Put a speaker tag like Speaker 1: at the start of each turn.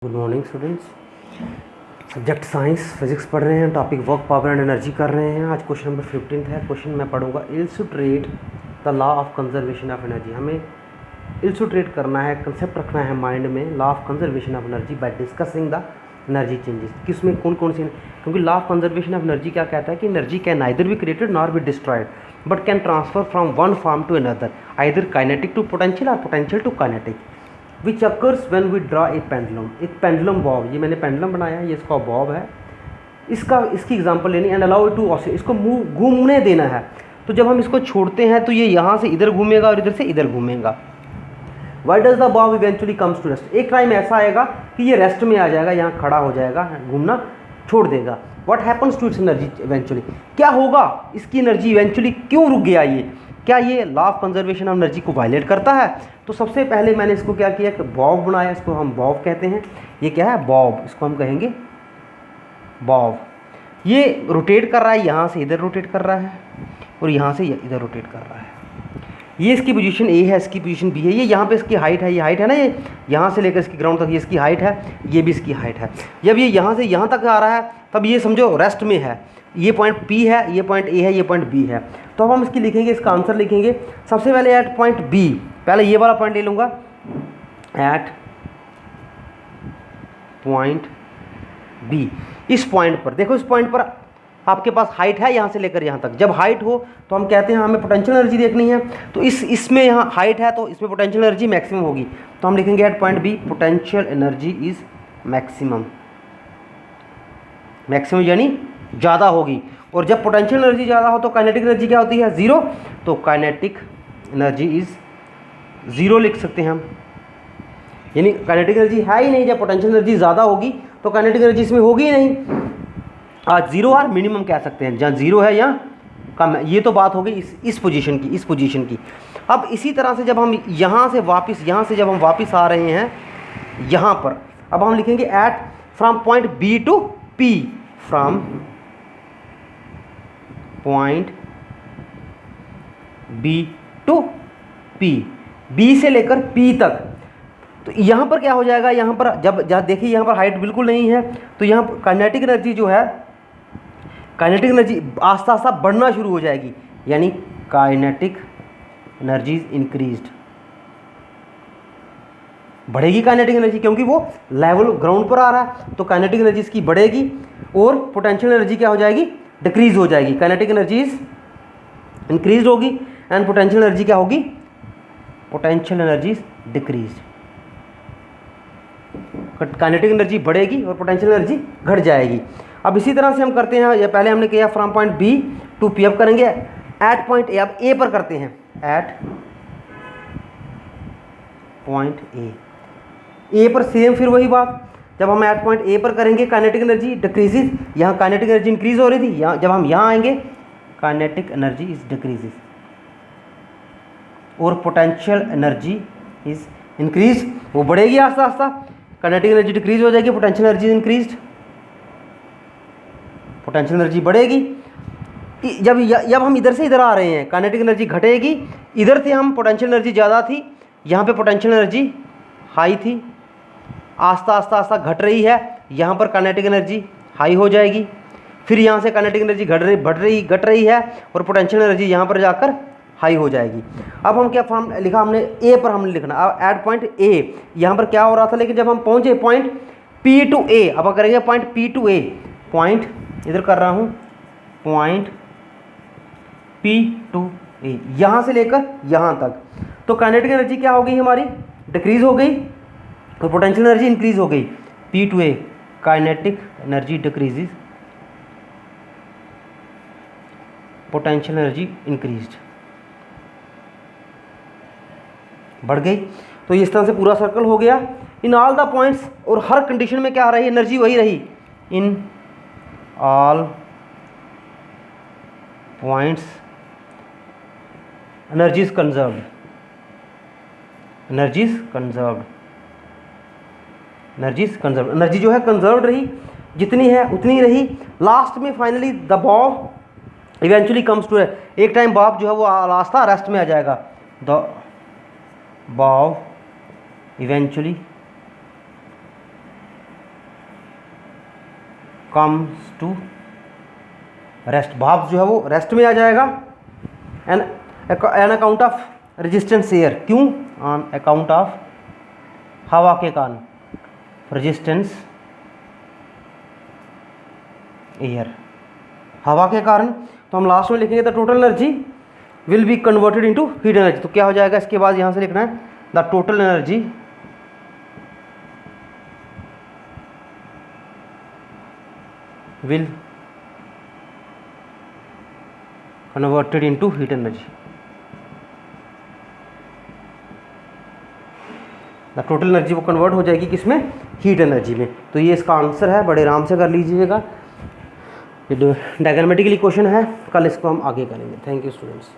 Speaker 1: Good morning students. Subject science physics पढ़ रहे हैं, topic work power and energy कर रहे हैं। आज क्वेश्चन नंबर 15 है। क्वेश्चन मैं पढ़ूंगा illustrate the law of conservation of energy. हमें इल्स्ट्रेट करना है, कंसेप्ट रखना है माइंड में, law of conservation of energy by discussing the energy changes. किसमें कौन कौन सी, क्योंकि law of conservation of energy क्या कहता है कि energy can neither be created nor be destroyed but can transfer from one form to another, either kinetic to potential और potential to kinetic, which occurs when we draw a pendulum. एक pendulum bob, ये मैंने pendulum बनाया है, ये इसका Bob है, इसकी एग्जांपल लेनी and allow it to oscillate, इसको घूमने देना है। तो जब हम इसको छोड़ते हैं तो ये यहाँ से इधर घूमेगा और इधर से इधर घूमेगा। Why does the bob eventually comes to rest. एक टाइम ऐसा आएगा कि ये रेस्ट में आ जाएगा, यहाँ खड़ा हो जाएगा, घूमना छोड़ देगा। What happens to its energy eventually, क्या होगा इसकी एनर्जी इवेंचुअली, क्यों रुक गया ये, क्या ये law of conservation of energy को वायलेट करता है। तो सबसे पहले मैंने इसको क्या किया कि बॉब बनाया, इसको हम बॉब कहते हैं। ये क्या है, बॉब, इसको हम कहेंगे बॉब। ये रोटेट कर रहा है, यहाँ से इधर रोटेट कर रहा है और यहाँ से इधर रोटेट कर रहा है। ये इसकी पोजीशन ए है, इसकी पोजीशन बी है। ये यहाँ पे इसकी हाइट है, ये हाइट है ना, ये यहाँ से लेकर इसकी ग्राउंड तक ये इसकी हाइट है, ये भी इसकी हाइट है। जब ये यहाँ से यहाँ तक आ रहा है तब ये समझो रेस्ट में है। ये पॉइंट P है, ये पॉइंट A है, ये पॉइंट B है। तो अब हम इसकी लिखेंगे, इसका आंसर लिखेंगे। सबसे पहले एट पॉइंट B, पहले ये वाला पॉइंट ले लूँगा, एट पॉइंट B। इस पॉइंट पर देखो, इस पॉइंट पर आपके पास हाइट है यहाँ से लेकर यहाँ तक। जब हाइट हो तो हम कहते हैं हमें पोटेंशियल एनर्जी देखनी है, तो इसमें यहाँ हाइट है तो इसमें पोटेंशियल एनर्जी मैक्सिमम होगी। तो हम लिखेंगे at point B potential energy is maximum. Maximum यानी ज़्यादा होगी, और जब पोटेंशियल एनर्जी ज़्यादा हो तो काइनेटिक एनर्जी क्या होती है, ज़ीरो। तो काइनेटिक एनर्जी इज़ ज़ीरो लिख सकते हैं हम, यानी काइनेटिक एनर्जी है ही नहीं। जब पोटेंशियल एनर्जी ज़्यादा होगी तो काइनेटिक एनर्जी इसमें होगी ही नहीं। आज ज़ीरो और मिनिमम कह सकते हैं, जहाँ ज़ीरो है या कम है। ये तो बात हो गई इस पोजीशन की। अब इसी तरह से जब हम यहाँ से जब हम वापस आ रहे हैं यहाँ पर, अब हम लिखेंगे at from point B to P, from point B to P, B से लेकर P तक। तो यहाँ पर क्या हो जाएगा, यहाँ पर जब देखिए यहाँ पर हाइट बिल्कुल नहीं है, तो यहाँ काइनेटिक एनर्जी जो है, काइनेटिक एनर्जी आस्ता आस्ता बढ़ना शुरू हो जाएगी, यानी काइनेटिक एनर्जी इंक्रीज्ड, बढ़ेगी काइनेटिक एनर्जी, क्योंकि वो लेवल ग्राउंड पर आ रहा है। तो काइनेटिक एनर्जी इसकी बढ़ेगी और पोटेंशियल एनर्जी क्या हो जाएगी, डिक्रीज हो जाएगी। काइनेटिक एनर्जी इंक्रीज होगी एंड पोटेंशियल एनर्जी क्या होगी, potential energy decrease. Kinetic energy बढ़ेगी और पोटेंशियल एनर्जी घट जाएगी। अब इसी तरह से हम करते हैं, ये पहले हमने किया from point B to P, अब करेंगे एट पॉइंट A। अब A पर करते हैं, एट पॉइंट A पर सेम फिर वही बात। जब हम एट पॉइंट A पर करेंगे काइनेटिक एनर्जी डिक्रीजेज, यहाँ काइनेटिक एनर्जी इंक्रीज हो रही थी, यहाँ जब हम यहाँ आएंगे काइनेटिक एनर्जी इज डिक्रीजेज और पोटेंशियल एनर्जी इज इंक्रीज, वो बढ़ेगी आस्ता आस्ता। काइनेटिक एनर्जी डिक्रीज हो जाएगी, potential energy increase, potential energy बढ़ेगी। जब हम इधर से इधर आ रहे हैं काइनेटिक एनर्जी घटेगी। इधर से हम पोटेंशियल एनर्जी ज़्यादा थी, यहाँ पे पोटेंशियल एनर्जी हाई थी, आस्ता आस्ता घट रही है। यहाँ पर काइनेटिक एनर्जी हाई हो जाएगी, फिर यहाँ से काइनेटिक एनर्जी घट रही है और पोटेंशियल एनर्जी यहाँ पर जाकर हाई हो जाएगी। अब हम क्या फॉर्म लिखा हमने, A पर हमने लिखना। अब एट पॉइंट A, यहाँ पर क्या हो रहा था, लेकिन जब हम पहुँचे पॉइंट P टू A, अब करेंगे point P to A, point इधर कर रहा हूँ, पॉइंट P टू A, यहाँ से लेकर यहाँ तक। तो काइनेटिक एनर्जी क्या हो गई हमारी, डिक्रीज हो गई और पोटेंशियल एनर्जी इंक्रीज हो गई। P to A, kinetic energy decreases, potential energy increased, बढ़ गई। तो इस तरह से पूरा सर्कल हो गया इन ऑल द पॉइंट्स, और हर कंडीशन में क्या रही, एनर्जी वही रही। In all points energy is conserved, energy जो है कंजर्व्ड रही, जितनी है उतनी रही। लास्ट में finally the bob eventually comes to, एक टाइम बॉब जो है वो आस्ता रेस्ट में आ जाएगा। The bob eventually comes to rest, भाप जो है वो रेस्ट में आ जाएगा। An account of resistance air, क्यों? ऑन अकाउंट ऑफ हवा के कारण, रेजिस्टेंस एयर, हवा के कारण। तो हम लास्ट में लिखेंगे the total energy will be converted into heat energy. तो क्या हो जाएगा इसके बाद यहाँ से लिखना है the total energy will converted into heat energy. The total energy वो कन्वर्ट हो जाएगी किसमें? हीट एनर्जी में। तो ये इसका आंसर है, बड़े आराम से कर लीजिएगा। ये डायग्रामेटिकली क्वेश्चन है, कल इसको हम आगे करेंगे। Thank you students.